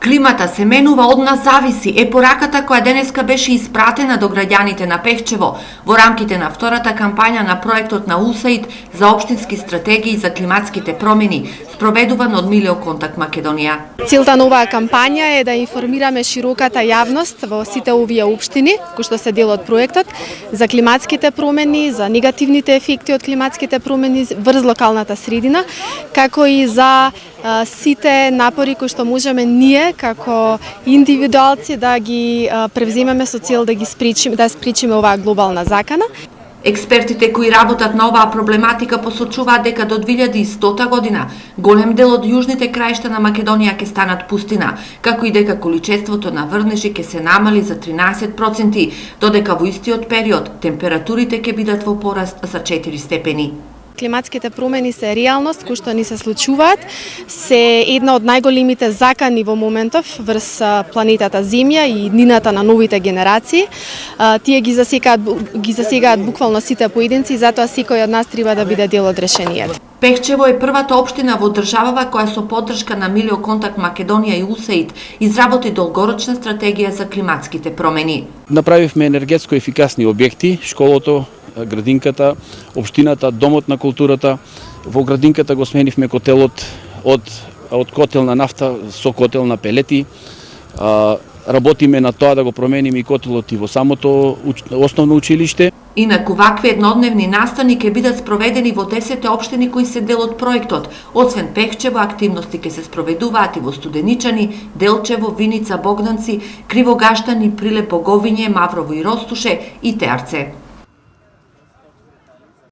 Климата се менува, од нас зависи е пораката која денеска беше испратена до граѓаните на Пехчево во рамките на втората кампања на проектот на УСАИД за општински стратегии за климатските промени, спроведуван од Милио Контакт Македонија. Целта на оваа кампања е да информираме широката јавност во сите овие општини кои што се дел од проектот за климатските промени, за негативните ефекти од климатските промени врз локалната средина, како и за сите напори кои што можеме ние како индивидуалци да ги превземеме со цел да спречиме оваа глобална закана. Експертите кои работат на оваа проблематика посочуваат дека до 2100 година голем дел од јужните краишта на Македонија ќе станат пустина, како и дека количеството на врнежи ќе се намали за 13%, додека во истиот период температурите ќе бидат во пораст за 4 степени. Климатските промени се реалност кои што ни се случуваат, се една од најголемите закани во моментов врз планетата Земја и иднината на новите генерации. Тие ги засегаат буквално сите поединци и затоа секој од нас треба да биде дел од решението. Пехчево е првата општина во државава која со поддршка на Милио Контакт Македонија и УСАИД изработи долгорочна стратегија за климатските промени. Направивме енергетско ефикасни објекти, школото, градинката, општината, домот на културата. Во градинката го сменивме котелот од котел на нафта со котел на пелети. Работиме на тоа да го промениме и котелот и во самото основно училиште. Инаку вакви еднодневни настани ќе бидат спроведени во 10 општини кои се дел од проектот. Освен Пехчево, активности ќе се спроведуваат и во Студеничани, Делчево, Виница, Богданци, Кривогаштани, Прилеп, Боговиње, Маврово и Ростуше и Теарце.